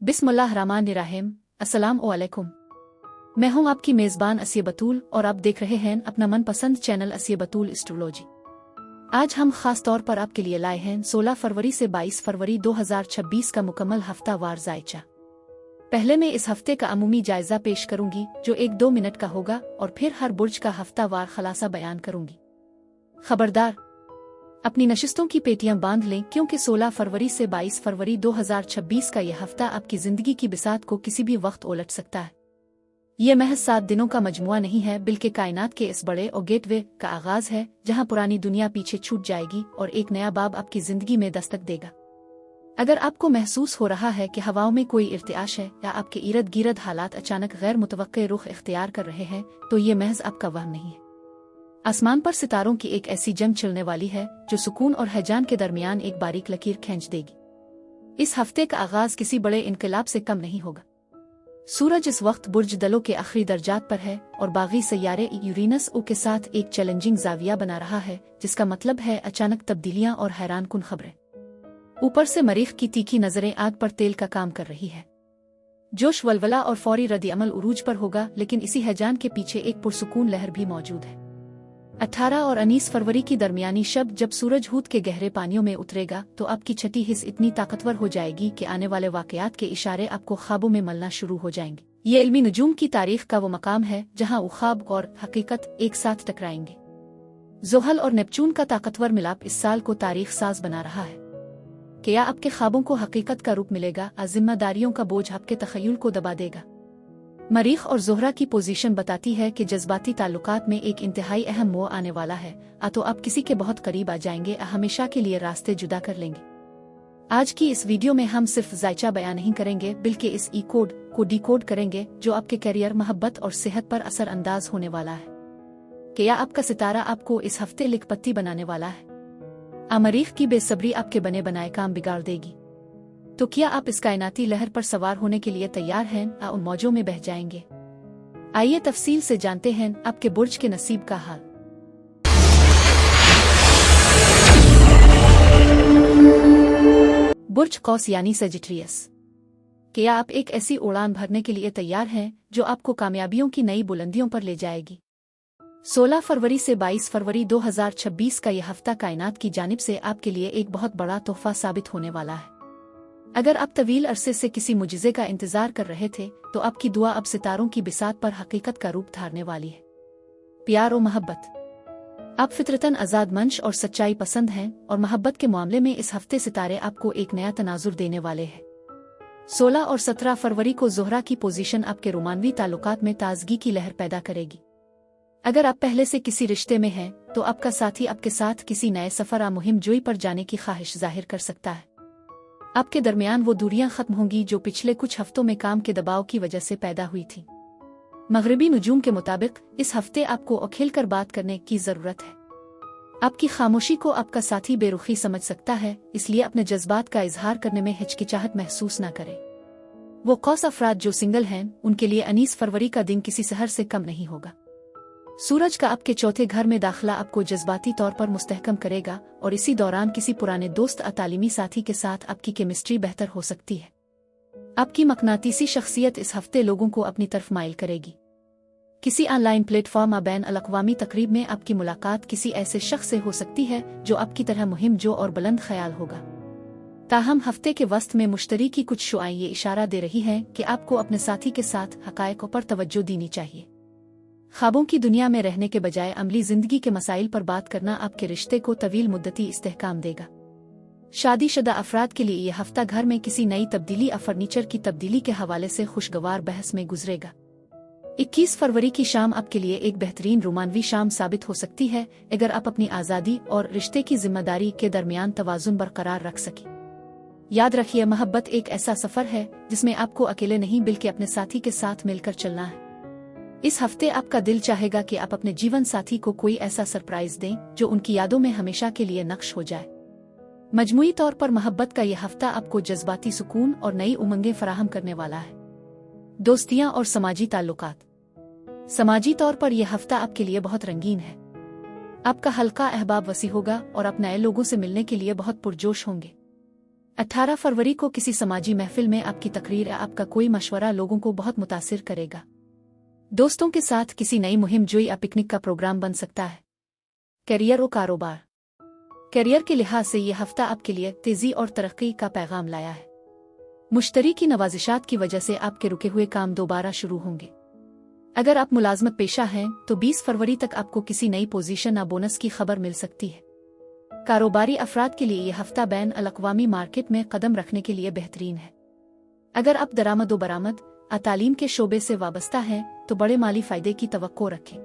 बिस्मिल्लाहिर्रहमानिर्रहीम। अस्सलाम वालेकुम। मैं हूं आपकी मेज़बान असिया बतूल और आप देख रहे हैं अपना मनपसंद चैनल असिया बतूल एस्ट्रोलॉजी। आज हम खास तौर पर आपके लिए लाए हैं 16 फरवरी से 22 फरवरी 2026 का मुकम्मल हफ्तावार जायचा। पहले मैं इस हफ्ते का अमूमी जायजा पेश करूंगी जो 1-2 मिनट का होगा और फिर हर बुर्ज का हफ्तावार खलासा बयान करूंगी। खबरदार, अपनी नशिस्तों की पेटियां बांध लें क्योंकि 16 फरवरी से 22 फरवरी 2026 का यह हफ्ता आपकी जिंदगी की बिसात को किसी भी वक्त उलट सकता है। यह महज 7 दिनों का मजमुआ नहीं है बल्कि कायनात के इस बड़े और गेटवे का आगाज है जहां पुरानी दुनिया पीछे छूट जाएगी और एक नया बाब आपकी जिंदगी में दस्तक देगा। अगर आपको महसूस हो रहा है कि हवाओं में कोई इर्तिआश है या आपके इर्द गिर्द हालात अचानक गैर मुतवक्के रुख इख्तियार कर रहे हैं तो ये महज आपका वहम नहीं है। आसमान पर सितारों की एक ऐसी जंग चलने वाली है जो सुकून और हैजान के दरमियान एक बारीक लकीर खींच देगी। इस हफ्ते का आगाज किसी बड़े इनकलाब से कम नहीं होगा। सूरज इस वक्त बुर्ज दलों के आखिरी दर्जात पर है और बागी सैयारे यूरेनस ओ के साथ एक चैलेंजिंग जाविया बना रहा है, जिसका मतलब है अचानक तब्दीलियां और हैरानकुन खबरें। ऊपर से मरीख की तीखी नजरें आग पर तेल का काम कर रही है। जोश वलवला और फौरी रद्द-ए-अमल उरूज पर होगा, लेकिन इसी हैजान के पीछे एक पुरसुकून लहर भी मौजूद है। 18 और 19 फरवरी की दरमियानी शब जब सूरज हूद के गहरे पानियों में उतरेगा तो आपकी छठी हिस्स इतनी ताकतवर हो जाएगी कि आने वाले वाकयात के इशारे आपको ख्वाबों में मलना शुरू हो जाएंगे। ये इल्मी नजूम की तारीख का वो मकाम है जहां वो ख्वाब और हकीकत एक साथ टकराएंगे। ज़ोहल और नेपचून का ताकतवर मिलाप इस साल को तारीख साज बना रहा है। क्या आपके ख्वाबों को हकीकत का रूप मिलेगा? जिम्मेदारियों का बोझ आपके तखय्युल को दबा देगा। मरीख और ज़ोहरा की पोजीशन बताती है कि जज्बाती ताल्लुकात में एक इंतहाई अहम मोड़ आने वाला है। तो आप किसी के बहुत करीब आ जाएंगे, हमेशा के लिए रास्ते जुदा कर लेंगे। आज की इस वीडियो में हम सिर्फ जायचा बयान नहीं करेंगे बल्कि इस ई कोड को डिकोड करेंगे जो आपके करियर, मोहब्बत और सेहत पर असरअंदाज होने वाला है। क्या आपका सितारा आपको इस हफ्ते लिखपत्ती बनाने वाला है? मरीख की बेसब्री आपके बने बनाए काम बिगाड़ देगी। तो क्या आप इस कायनाती लहर पर सवार होने के लिए तैयार हैं? उन मौजों में बह जाएंगे। आइए तफसील से जानते हैं आपके बुर्ज के नसीब का हाल। बुर्ज कौस यानी सजिटेरियस। क्या आप एक ऐसी उड़ान भरने के लिए तैयार हैं जो आपको कामयाबियों की नई बुलंदियों पर ले जाएगी? 16 फरवरी से 22 फरवरी 2026 का यह हफ्ता कायनात की जानिब से आपके लिए एक बहुत बड़ा तोहफा साबित होने वाला है। अगर आप तवील अरसे से किसी मुजिज़े का इंतजार कर रहे थे तो आपकी दुआ अब सितारों की बिसात पर हकीकत का रूप धारने वाली है। प्यार और मोहब्बत। आप फितरतन आज़ाद मंश और सच्चाई पसंद हैं और मोहब्बत के मामले में इस हफ्ते सितारे आपको एक नया तनाजुर देने वाले हैं। 16 और 17 फरवरी को ज़ोहरा की पोजीशन आपके रोमानवी ताल्लुकात में ताजगी की लहर पैदा करेगी। अगर आप पहले से किसी रिश्ते में हैं तो आपका साथी आपके साथ किसी नए सफर या मुहिम जोई पर जाने की ख्वाहिश जाहिर कर सकता है। आपके दरमियान वो दूरियां खत्म होंगी जो पिछले कुछ हफ्तों में काम के दबाव की वजह से पैदा हुई थी। मगरिबी नजूम के मुताबिक इस हफ्ते आपको अखेलकर बात करने की जरूरत है। आपकी खामोशी को आपका साथी बेरुखी समझ सकता है, इसलिए अपने जज्बात का इजहार करने में हिचकिचाहट महसूस न करें। वो कौस अफराद जो सिंगल हैं उनके लिए 19 फरवरी का दिन किसी सहर से कम नहीं होगा। सूरज का आपके चौथे घर में दाखिला आपको जज्बाती तौर पर मुस्तहकम करेगा और इसी दौरान किसी पुराने दोस्त या तालीमी साथी के साथ आपकी केमिस्ट्री बेहतर हो सकती है। आपकी मकनातीसी शख्सियत इस हफ्ते लोगों को अपनी तरफ माइल करेगी। किसी ऑनलाइन प्लेटफॉर्म या बैन अल-अक़वामी तकरीब में आपकी मुलाकात किसी ऐसे शख्स से हो सकती है जो आपकी तरह मुहिम जो और बुलंद ख्याल होगा। ताहम हफ्ते के वस्त में मुश्तरी की कुछ शुआएं ये इशारा दे रही हैं कि आपको अपने साथी के साथ हक़ाइक़ पर तवज्जो देनी चाहिए। ख्वाबों की दुनिया में रहने के बजाय अमली जिंदगी के मसाइल पर बात करना आपके रिश्ते को तवील मुद्दती इस्तेहकाम देगा। शादीशुदा अफराद के लिए यह हफ्ता घर में किसी नई तब्दीली या फर्नीचर की तब्दीली के हवाले से खुशगवार बहस में गुजरेगा। 21 फरवरी की शाम आपके लिए एक बेहतरीन रोमानवी शाम साबित हो सकती है अगर आप अपनी आज़ादी और रिश्ते की जिम्मेदारी के दरमियान तवाज़ुन बरकरार रख सकें। याद रखिए, मोहब्बत एक ऐसा सफर है जिसमें आपको अकेले नहीं बल्कि अपने साथी के साथ मिलकर चलना है। इस हफ्ते आपका दिल चाहेगा कि आप अपने जीवन साथी को कोई ऐसा सरप्राइज दें जो उनकी यादों में हमेशा के लिए नक्श हो जाए। मजमूई तौर पर मोहब्बत का यह हफ्ता आपको जज्बाती सुकून और नई उमंगें फराहम करने वाला है। दोस्तियां और समाजी ताल्लुकात। समाजी तौर पर यह हफ्ता आपके लिए बहुत रंगीन है। आपका हल्का अहबाब वसी होगा और आप नए लोगों से मिलने के लिए बहुत पुरजोश होंगे। 18 फरवरी को किसी समाजी महफिल में आपकी तकरीर या आपका कोई मशवरा लोगों को बहुत मुतासिर करेगा। दोस्तों के साथ किसी नई मुहिम जोई या पिकनिक का प्रोग्राम बन सकता है। करियर और कारोबार। करियर के लिहाज से यह हफ्ता आपके लिए तेजी और तरक्की का पैगाम लाया है। मुश्तरी की नवाजिशात की वजह से आपके रुके हुए काम दोबारा शुरू होंगे। अगर आप मुलाजमत पेशा हैं तो 20 फरवरी तक आपको किसी नई पोजीशन या बोनस की खबर मिल सकती है। कारोबारी अफराद के लिए यह हफ्ता बैन अल-अक़वामी मार्केट में कदम रखने के लिए बेहतरीन है। अगर आप दरामद व बरामद या तालीम के शोबे से वाबस्ता हैं तो बड़े माली फायदे की तवक्को रखें।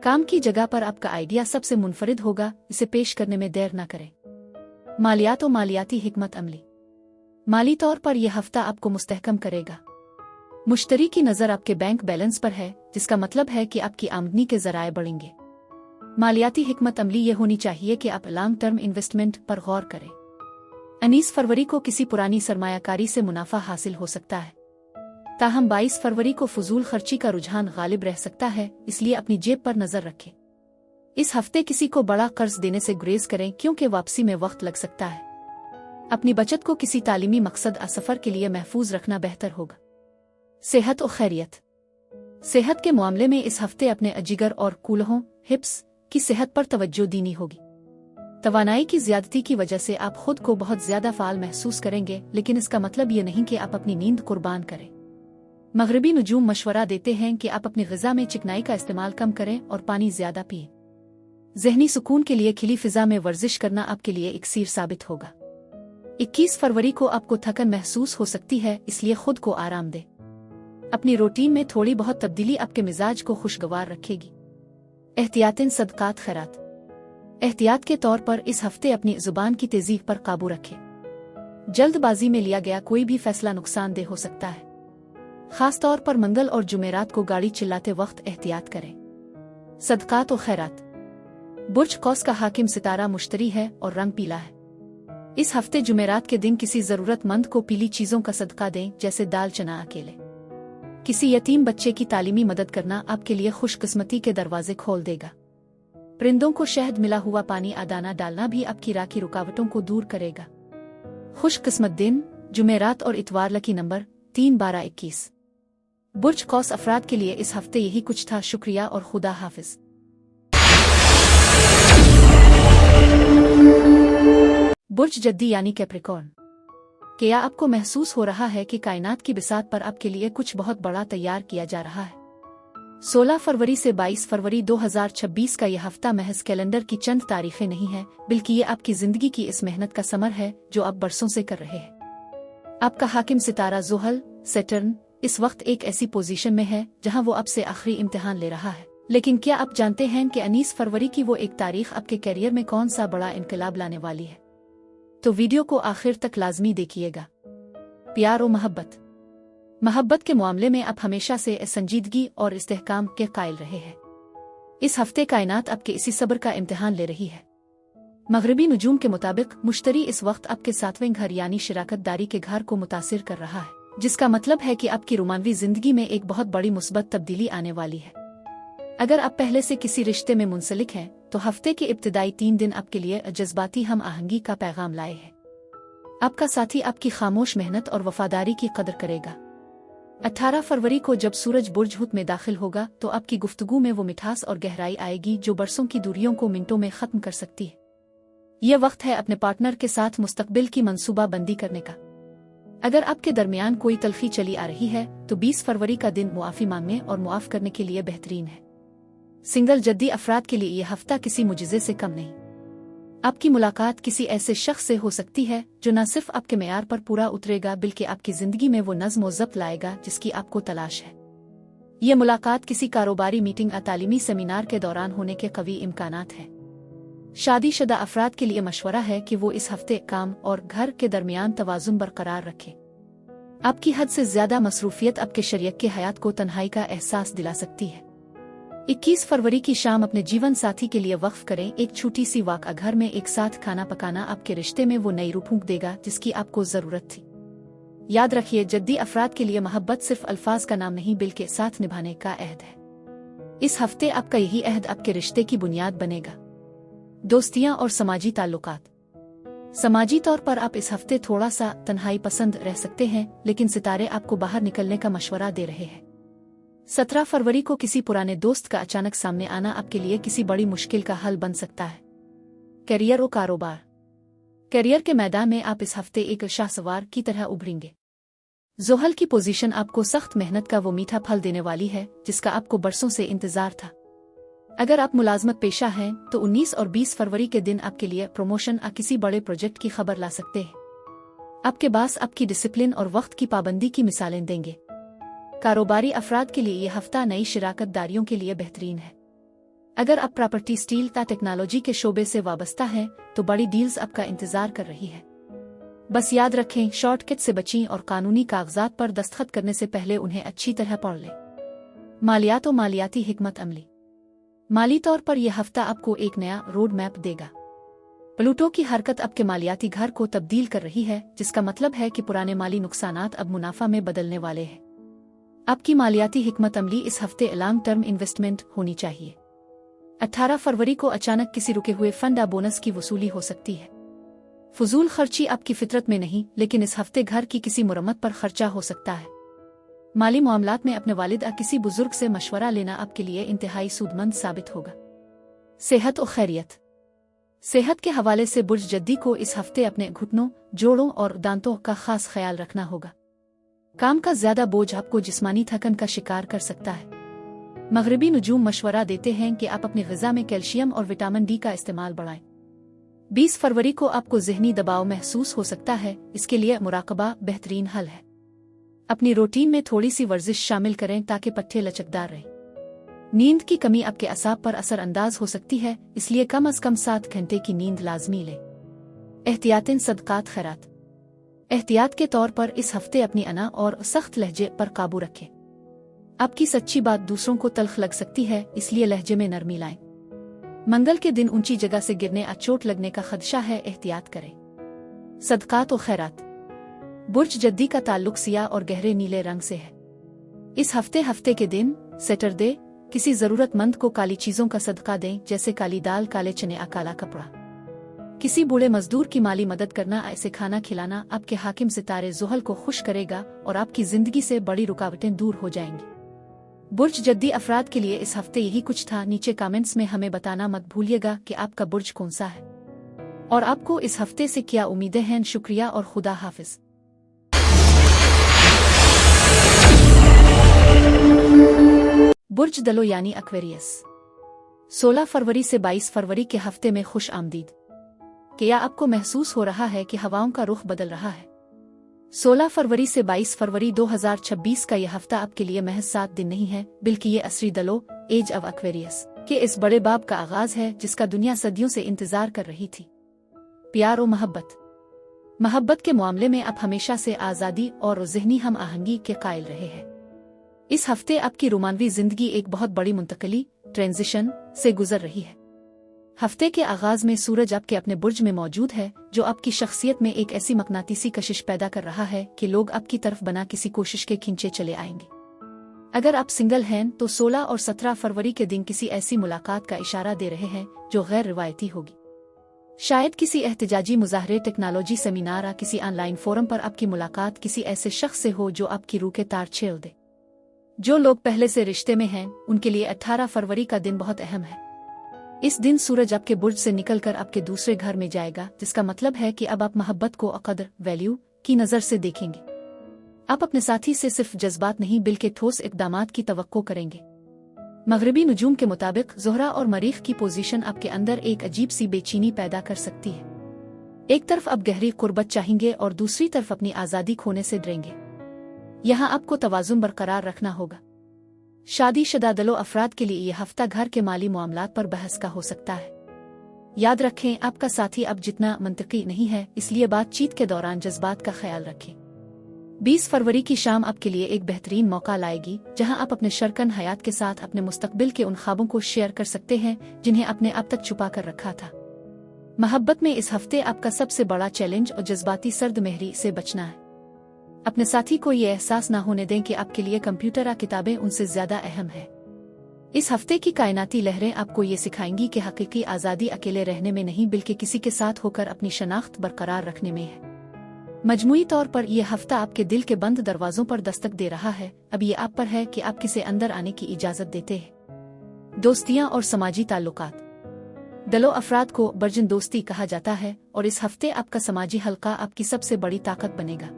काम की जगह पर आपका आइडिया सबसे मुनफरिद होगा, इसे पेश करने में देर न करें। मालियात और मालियाती हिकमत अमली। माली तौर पर यह हफ्ता आपको मुस्तहकम करेगा। मुश्तरी की नज़र आपके बैंक बैलेंस पर है, जिसका मतलब है कि आपकी आमदनी के ज़राए बढ़ेंगे। मालियाती हिकमत अमली ये होनी चाहिए कि आप लॉन्ग टर्म इन्वेस्टमेंट पर गौर करें। 19 फरवरी को किसी पुरानी सरमायाकारी से मुनाफा हासिल हो सकता है। ताहम 22 फरवरी को फजूल खर्ची का रुझान गालिब रह सकता है, इसलिए अपनी जेब पर नजर रखें। इस हफ्ते किसी को बड़ा कर्ज देने से गुरेज करें, क्योंकि वापसी में वक्त लग सकता है। अपनी बचत को किसी तालीमी मकसद या सफर के लिए महफूज रखना बेहतर होगा। सेहत और खैरियत। सेहत के मामले में इस हफ्ते अपने अजिगर और कूल्हों हिप्स की सेहत पर तवज्जो देनी होगी। तवानाई की ज्यादती की वजह से आप खुद को बहुत ज्यादा फाल महसूस करेंगे, लेकिन इसका मतलब ये नहीं कि आप अपनी नींद कुर्बान करें। मगरबी नुजूम मशवरा देते हैं कि आप अपनी ग़िज़ा में चिकनाई का इस्तेमाल कम करें और पानी ज्यादा पिएं। ज़हनी सुकून के लिए खिली फिजा में वर्जिश करना आपके लिए इक्सीर साबित होगा। 21 फरवरी को आपको थकन महसूस हो सकती है, इसलिए खुद को आराम दें। अपनी रूटीन में थोड़ी बहुत तब्दीली आपके मिजाज को खुशगवार रखेगी। एहतियातन सदकात खैरात। एहतियात के तौर पर इस हफ्ते अपनी जुबान की तेजी पर काबू रखें। जल्दबाजी में लिया गया कोई भी फैसला नुकसानदेह हो सकता है। खास तौर पर मंगल और जुमेरात को गाड़ी चिल्लाते वक्त एहतियात करें। सदकात और खैरात। बुर्ज कौस का हाकिम सितारा मुश्तरी है और रंग पीला है। इस हफ्ते जुमेरात के दिन किसी जरूरतमंद को पीली चीजों का सदका दें, जैसे दाल चना अकेले। किसी यतीम बच्चे की तालीमी मदद करना आपके लिए खुशकिस्मती के दरवाजे खोल देगा। परिंदों को शहद मिला हुआ पानी आदाना डालना भी आपकी राह की रुकावटों को दूर करेगा। खुशकिस्मत दिन जुमेरात और इतवार लकी नंबर 3, 12, 21। बुर्ज कौस अफराद के लिए इस हफ्ते यही कुछ था। शुक्रिया और खुदा हाफिज। बुर्ज जद्दी यानी कैप्रिकॉर्न। क्या आपको महसूस हो रहा है कि कायनात की बिसात पर आपके लिए कुछ बहुत बड़ा तैयार किया जा रहा है? 16 फरवरी से 22 फरवरी 2026 का यह हफ्ता महज कैलेंडर की चंद तारीखें नहीं है, बल्कि ये आपकी जिंदगी की इस मेहनत का समर है जो आप बरसों से कर रहे हैं। आपका हाकिम सितारा ज़ुहल सैटर्न इस वक्त एक ऐसी पोजीशन में है जहां वो आपसे आखिरी इम्तिहान ले रहा है। लेकिन क्या आप जानते हैं कि 19 फरवरी की वो एक तारीख आपके करियर में कौन सा बड़ा इनकलाब लाने वाली है? तो वीडियो को आखिर तक लाजमी देखिएगा। प्यार और मोहब्बत। मोहब्बत के मामले में आप हमेशा से संजीदगी और इस्तेहकाम के कायल रहे हैं। इस हफ्ते कायनात आपके इसी सब्र का इम्तिहान ले रही है। मगरबी नुजूम के मुताबिक मुश्तरी इस वक्त आपके 7वें घर यानी शिराकतदारी के घर को मुतासिर कर रहा है, जिसका मतलब है कि आपकी रोमानवी जिंदगी में एक बहुत बड़ी मुस्बत तब्दीली आने वाली है। अगर आप पहले से किसी रिश्ते में मुंसलिक हैं तो हफ्ते के इब्तिदाई 3 दिन आपके लिए जज्बाती हम आहंगी का पैगाम लाए हैं। आपका साथी आपकी खामोश मेहनत और वफादारी की कदर करेगा। 18 फरवरी को जब सूरज बुर्ज हुत में दाखिल होगा तो आपकी गुफ्तगू में वो मिठास और गहराई आएगी जो बरसों की दूरियों को मिनटों में खत्म कर सकती है। यह वक्त है अपने पार्टनर के साथ मुस्तकबिल की मंसूबा बंदी करने का। अगर आपके दरमियान कोई तलखी चली आ रही है तो 20 फरवरी का दिन मुआफी मांगने और मुआफ करने के लिए बेहतरीन है। सिंगल जद्दी अफराद के लिए यह हफ्ता किसी मुजिज़े से कम नहीं। आपकी मुलाकात किसी ऐसे शख्स से हो सकती है जो न सिर्फ आपके मेयार पर पूरा उतरेगा बल्कि आपकी जिंदगी में वो नज़्म व ज़ब्त लाएगा जिसकी आपको तलाश है। यह मुलाकात किसी कारोबारी मीटिंग या तालीमी सेमिनार के दौरान होने के कवी इम्कानात हैं। शादीशुदा अफराद के लिए मशवरा है कि वो इस हफ्ते काम और घर के दरमियान तवाज़ुन बरकरार रखें। आपकी हद से ज्यादा मसरूफियत आपके शरीयत के हयात को तन्हाई का एहसास दिला सकती है। 21 फरवरी की शाम अपने जीवन साथी के लिए वक्फ करें। एक छोटी सी वाक़ा घर में एक साथ खाना पकाना आपके रिश्ते में वो नई रूह फूंक देगा जिसकी आपको जरूरत थी। याद रखिए, जद्दी अफराद के लिए मोहब्बत सिर्फ अल्फाज का नाम नहीं बल्कि साथ निभाने का अहद है। इस हफ्ते आपका यही अहद आपके रिश्ते की बुनियाद बनेगा। दोस्तियां और समाजी ताल्लुकात। समाजी तौर पर आप इस हफ्ते थोड़ा सा तन्हाई पसंद रह सकते हैं, लेकिन सितारे आपको बाहर निकलने का मशवरा दे रहे हैं। 17 फरवरी को किसी पुराने दोस्त का अचानक सामने आना आपके लिए किसी बड़ी मुश्किल का हल बन सकता है। करियर और कारोबार। करियर के मैदान में आप इस हफ्ते एक शाहसवार की तरह उभरेंगे। जोहल की पोजीशन आपको सख्त मेहनत का वो मीठा फल देने वाली है जिसका आपको बरसों से इंतजार था। अगर आप मुलाजमत पेशा हैं तो 19 और 20 फरवरी के दिन आपके लिए प्रमोशन या किसी बड़े प्रोजेक्ट की खबर ला सकते हैं। आपके पास आपकी डिसिप्लिन और वक्त की पाबंदी की मिसालें देंगे। कारोबारी अफराद के लिए यह हफ्ता नई शिराकतदारियों के लिए बेहतरीन है। अगर आप प्रॉपर्टी, स्टील या टेक्नोलॉजी के शोबे से वाबस्ता हैं तो बड़ी डील्स आपका इंतजार कर रही है। बस याद रखें, शॉर्टकट से बचें और कानूनी कागजात पर दस्तखत करने से पहले उन्हें अच्छी तरह पढ़ लें। मालियात और मालियाती हिकमत अमली। माली तौर पर यह हफ्ता आपको एक नया रोड मैप देगा। प्लूटो की हरकत आपके मालियाती घर को तब्दील कर रही है, जिसका मतलब है कि पुराने माली नुकसानात अब मुनाफा में बदलने वाले हैं। आपकी मालियाती हिकमत अमली इस हफ्ते लॉन्ग टर्म इन्वेस्टमेंट होनी चाहिए। 18 फरवरी को अचानक किसी रुके हुए फंड या बोनस की वसूली हो सकती है। फजूल खर्ची आपकी फितरत में नहीं, लेकिन इस हफ्ते घर की किसी मुरम्मत पर खर्चा हो सकता है। माली मामलात में अपने वालिद या किसी बुजुर्ग से मशवरा लेना आपके लिए इंतहाई सूदमंद साबित होगा। सेहत और खैरियत। सेहत के हवाले से बुर्ज जद्दी को इस हफ्ते अपने घुटनों, जोड़ों और दांतों का खास ख्याल रखना होगा। काम का ज्यादा बोझ आपको जिस्मानी थकन का शिकार कर सकता है। मगरिबी नुजूम मशवरा देते हैं कि आप अपनी ग़िज़ा में कैल्शियम और विटामिन डी का इस्तेमाल बढ़ाएं। 20 फरवरी को आपको ज़हनी दबाव महसूस हो सकता है, इसके लिए मुराकबा बेहतरीन हल है। अपनी रूटीन में थोड़ी सी वर्जिश शामिल करें ताकि पट्टे लचकदार रहें। नींद की कमी आपके असाब पर असरअंदाज हो सकती है, इसलिए कम से कम 7 घंटे की नींद लाजमी लें। एहतियातन सदकात खैरात। एहतियात के तौर पर इस हफ्ते अपनी अना और सख्त लहजे पर काबू रखें। आपकी सच्ची बात दूसरों को तल्ख लग सकती है, इसलिए लहजे में नरमी लाएं। मंगल के दिन ऊंची जगह से गिरने या चोट लगने का खदशा है, एहतियात करें। सदकात और खैरात। बुर्ज जद्दी का ताल्लुक सियाह और गहरे नीले रंग से है। इस हफ्ते के दिन सैटरडे किसी जरूरतमंद को काली चीजों का सदका दें, जैसे काली दाल, काले चने या काला कपड़ा। किसी बूढ़े मजदूर की माली मदद करना, ऐसे खाना खिलाना आपके हाकिम सितारे जोहल को खुश करेगा और आपकी जिंदगी से बड़ी रुकावटें दूर हो जाएंगी। बुर्ज जद्दी अफराद के लिए इस हफ्ते यही कुछ था। नीचे कमेंट्स में हमें बताना मत भूलिएगा कि आपका बुर्ज कौन सा है और आपको इस हफ्ते से क्या उम्मीदें हैं। शुक्रिया और खुदा हाफिज। बुर्ज दलो यानी एक्वेरियस। 16 फरवरी से 22 फरवरी के हफ्ते में खुश आमदीद। क्या आपको महसूस हो रहा है कि हवाओं का रुख बदल रहा है? 16 फरवरी से 22 फरवरी 2026 का यह हफ्ता आपके लिए महज 7 दिन नहीं है, बल्कि ये असरी दलो एज ऑफ एक्वेरियस के इस बड़े बाब का आगाज है जिसका दुनिया सदियों से इंतजार कर रही थी। प्यार और मोहब्बत के मामले में आप हमेशा से आज़ादी और ज़हनी हम आहंगी के कायल रहे हैं। इस हफ्ते आपकी रोमानवी जिंदगी एक बहुत बड़ी मुंतकली ट्रांजिशन से गुजर रही है। हफ्ते के आगाज में सूरज आपके अपने बुर्ज में मौजूद है, जो आपकी शख्सियत में एक ऐसी मकनातीसी कशिश पैदा कर रहा है कि लोग आपकी तरफ बना किसी कोशिश के खींचे चले आएंगे। अगर आप सिंगल हैं तो 16 और 17 फरवरी के दिन किसी ऐसी मुलाकात का इशारा दे रहे हैं जो गैर रिवायती होगी। शायद किसी एहतजाजी मुजाहरे, टेक्नोलॉजी सेमिनार या किसी ऑनलाइन फोरम पर आपकी मुलाकात किसी ऐसे शख्स से हो जो आपकी रूह के तार छेड़ दे। जो लोग पहले से रिश्ते में हैं उनके लिए 18 फरवरी का दिन बहुत अहम है। इस दिन सूरज आपके बुर्ज से निकलकर आपके दूसरे घर में जाएगा, जिसका मतलब है कि अब आप मोहब्बत को कदर वैल्यू की नज़र से देखेंगे। आप अपने साथी से सिर्फ जज्बात नहीं बल्कि ठोस इक़दामात की तवक्को करेंगे। मगरिबी नुजूम के मुताबिक ज़ोहरा और मरीख की पोजीशन आपके अंदर एक अजीब सी बेचैनी पैदा कर सकती है। एक तरफ आप गहरी कुर्बत चाहेंगे और दूसरी तरफ अपनी आज़ादी खोने से डरेंगे। यहाँ आपको तवाज़ुन बरकरार रखना होगा। शादीशुदा दलो अफराद के लिए यह हफ्ता घर के माली मामलात पर बहस का हो सकता है। याद रखें, आपका साथी अब जितना मंतकी नहीं है, इसलिए बातचीत के दौरान जज्बात का ख्याल रखें। 20 फरवरी की शाम आपके लिए एक बेहतरीन मौका लाएगी जहां आप अपने शरकन हयात के साथ अपने मुस्तकबिल के उन ख्वाबों को शेयर कर सकते हैं जिन्हें आपने अब तक छुपा कर रखा था। मोहब्बत में इस हफ्ते आपका सबसे बड़ा चैलेंज और जज्बाती सर्द महरी से बचना है। अपने साथी को ये एहसास ना होने दें कि आपके लिए कंप्यूटर या किताबें उनसे ज्यादा अहम है। इस हफ्ते की कायनाती लहरें आपको ये सिखाएंगी कि हकीकी आज़ादी अकेले रहने में नहीं बल्कि किसी के साथ होकर अपनी शनाख्त बरकरार रखने में है। मजमूई तौर पर यह हफ्ता आपके दिल के बंद दरवाजों पर दस्तक दे रहा है। अब ये आप पर है कि आप किसे अंदर आने की इजाजत देते हैं। दोस्तियां और समाजी ताल्लुकात। दलो अफराद को बर्जन दोस्ती कहा जाता है और इस हफ्ते आपका समाजी हल्का आपकी सबसे बड़ी ताकत बनेगा।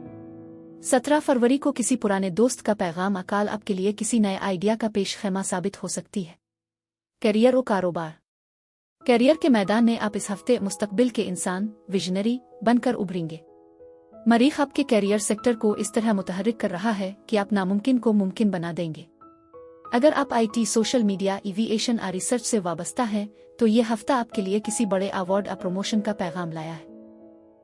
17 फरवरी को किसी पुराने दोस्त का पैगाम अकाल आपके लिए किसी नए आइडिया का पेशखेमा साबित हो सकती है। करियर और कारोबार। करियर के मैदान में आप इस हफ्ते मुस्तकबिल के इंसान विजनरी बनकर उभरेंगे। मरीख आपके करियर सेक्टर को इस तरह मुतहर्रिक कर रहा है कि आप नामुमकिन को मुमकिन बना देंगे। अगर आप IT, सोशल मीडिया, एविएशन या रिसर्च से वाबस्ता हैं तो ये हफ्ता आपके लिए किसी बड़े अवार्ड या प्रमोशन का पैगाम लाया है।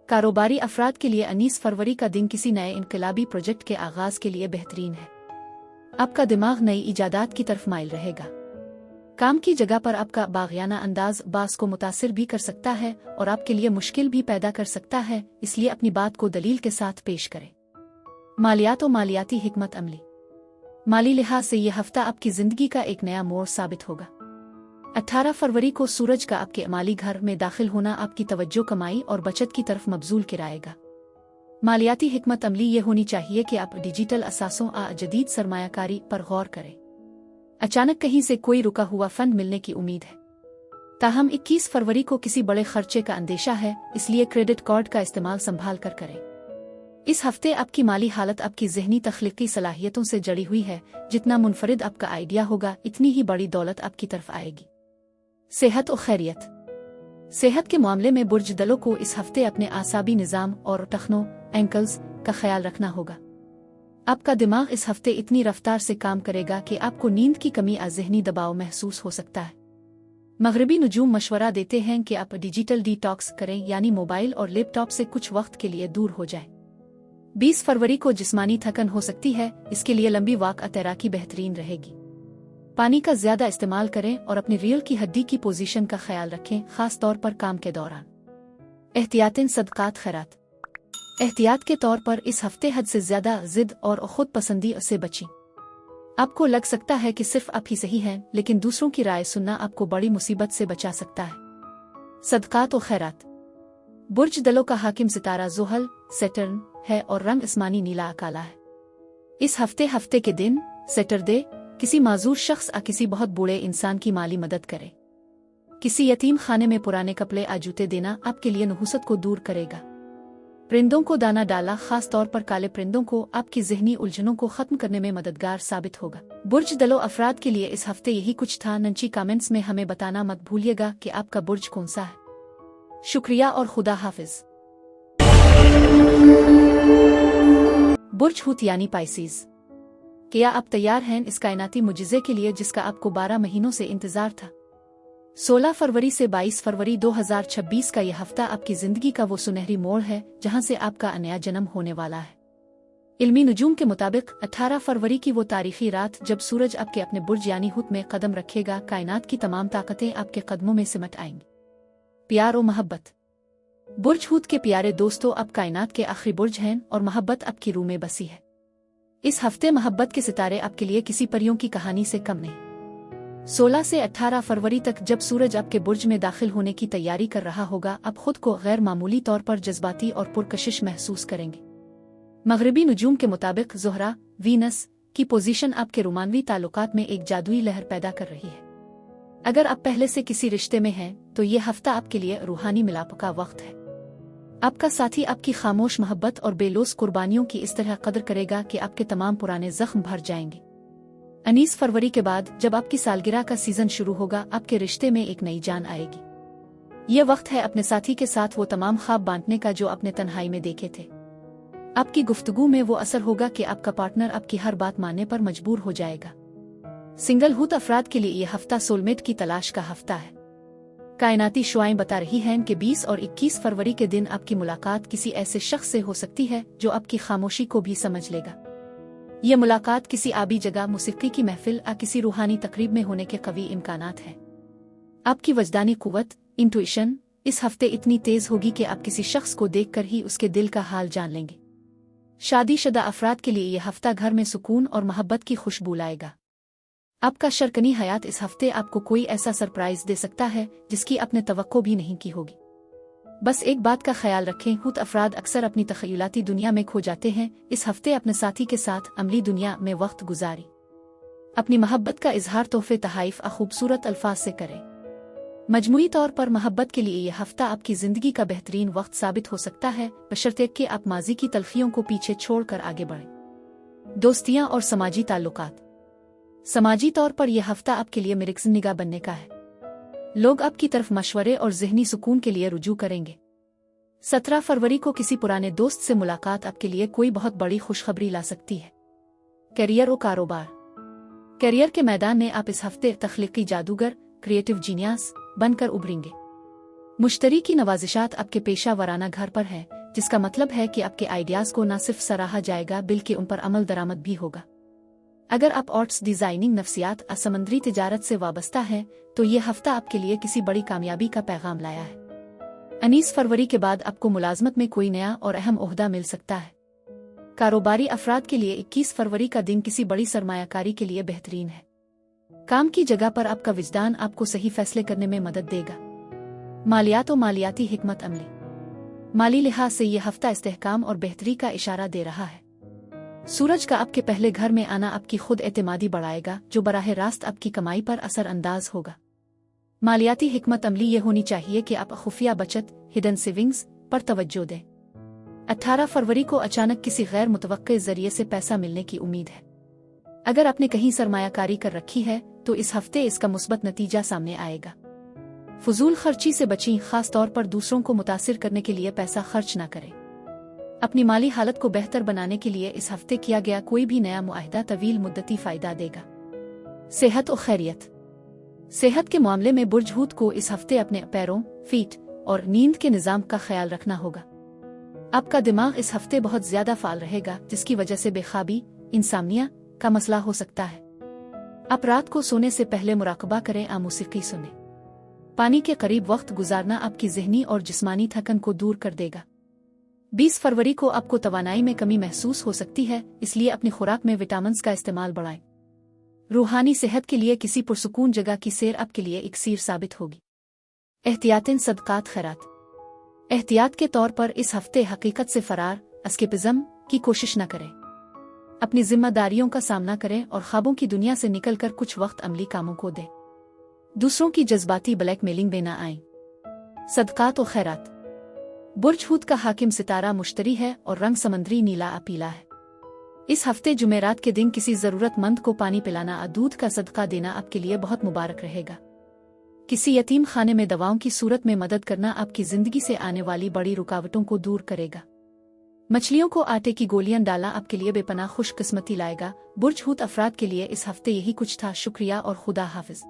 कारोबारी अफराद के लिए 19 फरवरी का दिन किसी नए इनकलाबी प्रोजेक्ट के आगाज के लिए बेहतरीन है। आपका दिमाग नई इजादात की तरफ माइल रहेगा। काम की जगह पर आपका बाग़ियाना अंदाज बास को मुतासिर भी कर सकता है और आपके लिए मुश्किल भी पैदा कर सकता है, इसलिए अपनी बात को दलील के साथ पेश करें। मालियात और मालियाती हिकमत अमली। माली लिहाज से यह हफ्ता आपकी जिंदगी का एक नया मोड़ साबित होगा। 18 फरवरी को सूरज का आपके माली घर में दाखिल होना आपकी तवज्जो कमाई और बचत की तरफ मबजूल कराएगा। मालियाती हिकमत अमली ये होनी चाहिए कि आप डिजिटल असासों आ जदीद सरमायाकारी पर गौर करें। अचानक कहीं से कोई रुका हुआ फंड मिलने की उम्मीद है। ताहम 21 फरवरी को किसी बड़े खर्चे का अंदेशा है, इसलिए क्रेडिट कार्ड का इस्तेमाल संभाल कर करें। इस हफ्ते आपकी माली हालत आपकी ज़हनी तख्लीकी सलाहियतों से जड़ी हुई है। जितना मुनफरिद आपका आइडिया होगा इतनी ही बड़ी दौलत आपकी तरफ आएगी। सेहत और खैरियत। सेहत के मामले में बुर्ज दलों को इस हफ्ते अपने आसाबी निज़ाम और टखनों एंकल्स का ख्याल रखना होगा। आपका दिमाग इस हफ्ते इतनी रफ्तार से काम करेगा कि आपको नींद की कमी या ज़हनी दबाव महसूस हो सकता है। मगरबी नुजूम मशवरा देते हैं कि आप डिजिटल डिटॉक्स करें, यानी मोबाइल और लैपटॉप से कुछ वक्त के लिए दूर हो जाएं। 20 फरवरी को जिस्मानी थकन हो सकती है, इसके लिए लंबी वॉक तैराकी बेहतरीन रहेगी। पानी का ज्यादा इस्तेमाल करें और अपनी रीढ़ की हड्डी की पोजीशन का ख्याल रखें, खास तौर पर काम के दौरान। एहतियातन सदकात खैरात। एहतियात के तौर पर इस हफ्ते हद से ज्यादा जिद और खुद पसंदी से बचें। आपको लग सकता है कि सिर्फ आप ही सही हैं, लेकिन दूसरों की राय सुनना आपको बड़ी मुसीबत से बचा सकता है। सदकात और खैरात। बुर्ज दलों का हाकिम सितारा ज़ुहल सैटर्न है और रंग आसमानी नीला काला है। इस हफ्ते के दिन सैटरडे किसी माजूर शख्स या किसी बहुत बूढ़े इंसान की माली मदद करें। किसी यतीम खाने में पुराने कपड़े या जूते देना आपके लिए नुहुसत को दूर करेगा। परिंदों को दाना डाला, खास तौर पर काले परिंदों को, आपकी ज़हनी उलझनों को खत्म करने में मददगार साबित होगा। बुर्ज दलों अफराद के लिए इस हफ्ते यही कुछ था। नीचे कमेंट्स में हमें बताना मत भूलिएगा कि आपका बुर्ज कौन सा है। शुक्रिया और खुदा हाफिज। बुर्ज हूत यानी पाइसीज। क्या आप तैयार हैं इस कायनाती मुजिज़े के लिए जिसका आपको 12 महीनों से इंतजार था? 16 फरवरी से 22 फरवरी 2026 का यह हफ्ता आपकी जिंदगी का वो सुनहरी मोड़ है जहां से आपका नया जन्म होने वाला है। इल्मी नुजूम के मुताबिक 18 फरवरी की वो तारीखी रात जब सूरज आपके अपने बुर्ज यानी हुत में कदम रखेगा, कायनात की तमाम ताकतें आपके कदमों में सिमट आएंगी। प्यार और मोहब्बत। बुर्ज हूत के प्यारे दोस्तों, अब कायनात के आखिरी बुर्ज हैं और मोहब्बत आपकी रूह में बसी है। इस हफ्ते मोहब्बत के सितारे आपके लिए किसी परियों की कहानी से कम नहीं। 16 से 18 फरवरी तक जब सूरज आपके बुर्ज में दाखिल होने की तैयारी कर रहा होगा, आप खुद को गैर मामूली तौर पर जज्बाती और पुरकशिश महसूस करेंगे। मगरबी नुजूम के मुताबिक ज़ोहरा वीनस की पोजीशन आपके रोमानवी ताल्लुकात में एक जादुई लहर पैदा कर रही है। अगर आप पहले से किसी रिश्ते में हैं तो ये हफ्ता आपके लिए रूहानी मिलाप का वक्त है। आपका साथी आपकी खामोश मोहब्बत और बेलोस कुर्बानियों की इस तरह कदर करेगा कि आपके तमाम पुराने जख्म भर जाएंगे। 19 फरवरी के बाद जब आपकी सालगिरह का सीजन शुरू होगा, आपके रिश्ते में एक नई जान आएगी। ये वक्त है अपने साथी के साथ वो तमाम ख्वाब बांटने का जो आपने तन्हाई में देखे थे। आपकी गुफ्तगू में वो असर होगा कि आपका पार्टनर आपकी हर बात मानने पर मजबूर हो जाएगा। सिंगल हुत अफराद के लिए यह हफ्ता सोलमेट की तलाश का हफ्ता है। कायनाती शुआएं बता रही हैं कि 20 और 21 फरवरी के दिन आपकी मुलाकात किसी ऐसे शख्स से हो सकती है जो आपकी खामोशी को भी समझ लेगा। यह मुलाकात किसी आबी जगह, मौसीकी की महफिल या किसी रूहानी तकरीब में होने के कवी इम्कानात हैं। आपकी वजदानी कुव्वत इंट्यूशन इस हफ्ते इतनी तेज होगी कि आप किसी शख्स को देखकर ही उसके दिल का हाल जान लेंगे। शादीशुदा अफराद के लिए यह हफ्ता घर में सुकून और मोहब्बत की खुशबू लाएगा। आपका शरकनी हयात इस हफ्ते आपको कोई ऐसा सरप्राइज दे सकता है जिसकी आपने तवक्को भी नहीं की होगी। बस एक बात का ख्याल रखें, खुद अफराद अक्सर अपनी तखयलाती दुनिया में खो जाते हैं। इस हफ्ते अपने साथी के साथ अमली दुनिया में वक्त गुजारी। अपनी मोहब्बत का इजहार तोहफे तहाइफ खूबसूरत अल्फाज से करें। मजमूई तौर पर मोहब्बत के लिए यह हफ्ता आपकी जिंदगी का बेहतरीन वक्त साबित हो सकता है, बशर्ते कि आप माजी की तलखियों को पीछे छोड़कर आगे बढ़ें। दोस्तियां और समाजी ताल्लुकात। समाजी तौर पर यह हफ्ता आपके लिए मिर्ज़निगा बनने का है। लोग आपकी तरफ मशवरे और जहनी सुकून के लिए रुजू करेंगे। 17 फरवरी को किसी पुराने दोस्त से मुलाकात आपके लिए कोई बहुत बड़ी खुशखबरी ला सकती है। करियर और कारोबार। करियर के मैदान में आप इस हफ्ते तख्लीकी जादूगर, क्रिएटिव जीनियस बनकर उभरेंगे। मुश्तरी की नवाजिशात आपके पेशा वराना घर पर है, जिसका मतलब है कि आपके आइडियाज को न सिर्फ सराहा जाएगा बल्कि उन पर अमल दरामद भी होगा। अगर आप आर्ट्स, डिजाइनिंग, नफ्सियात या समुद्री तिजारत से वाबस्ता है तो ये हफ्ता आपके लिए किसी बड़ी कामयाबी का पैगाम लाया है। 19 फरवरी के बाद आपको मुलाजमत में कोई नया और अहम ओहदा मिल सकता है। कारोबारी अफराद के लिए 21 फरवरी का दिन किसी बड़ी सरमायाकारी के लिए बेहतरीन है। काम की जगह पर आपका विजदान आपको सही फैसले करने में मदद देगा। मालियात और मालियाती हिकमत अमली। माली लिहाज से यह हफ्ता इस्तेहकाम और बेहतरी का इशारा दे रहा है। सूरज का आपके पहले घर में आना आपकी खुद एतमादी बढ़ाएगा, जो बराह रास्त आपकी कमाई पर असर अंदाज होगा। मालियाती हिकमत अमली ये होनी चाहिए कि आप खुफिया बचत, हिडन सेविंग्स पर तवज्जो दें। 18 फरवरी को अचानक किसी गैर मुतवक्के जरिए से पैसा मिलने की उम्मीद है। अगर आपने कहीं सरमायाकारी कर रखी है तो इस हफ्ते इसका मुस्बत नतीजा सामने आएगा। फजूल खर्ची से बचें, खास तौर पर दूसरों को मुतासिर करने के लिए पैसा खर्च ना करें। अपनी माली हालत को बेहतर बनाने के लिए इस हफ्ते किया गया कोई भी नया मुआहदा तवील मुद्दती फायदा देगा। सेहत और खैरियत। सेहत के मामले में बुर्ज हूत को इस हफ्ते अपने पैरों, फीट और नींद के निज़ाम का ख्याल रखना होगा। आपका दिमाग इस हफ्ते बहुत ज्यादा फाल रहेगा, जिसकी वजह से बेखाबी, इंसामिया का मसला हो सकता है। आप रात को सोने से पहले मुराकबा करें, मौसीकी सुने। पानी के करीब वक्त गुजारना आपकी जहनी और जिस्मानी थकन को दूर कर देगा। 20 फरवरी को आपको तवानाई में कमी महसूस हो सकती है, इसलिए अपनी खुराक में विटामिन्स का इस्तेमाल बढ़ाएं। रूहानी सेहत के लिए किसी पुरसुकून जगह की सैर आपके लिए इक्सीर साबित होगी। एहतियातन सदकात खैरात। एहतियात के तौर पर इस हफ्ते हकीकत से फरार, एस्केपिज्म की कोशिश न करें। अपनी जिम्मेदारियों का सामना करें और ख्वाबों की दुनिया से निकलकर कुछ वक्त अमली कामों को दें। दूसरों की जज्बाती ब्लैकमेलिंग में न आए। सदकात और खैरात। बुर्ज हूत का हाकिम सितारा मुश्तरी है और रंग समंदरी नीला पीला है। इस हफ्ते जुमेरात के दिन किसी जरूरतमंद को पानी पिलाना और दूध का सदका देना आपके लिए बहुत मुबारक रहेगा। किसी यतीम खाने में दवाओं की सूरत में मदद करना आपकी जिंदगी से आने वाली बड़ी रुकावटों को दूर करेगा। मछलियों को आटे की गोलियां डालना आपके लिए बेपनाह खुशकिस्मती लाएगा। बुर्ज हूत अफराद के लिए इस हफ्ते यही कुछ था। शुक्रिया और खुदा हाफिज।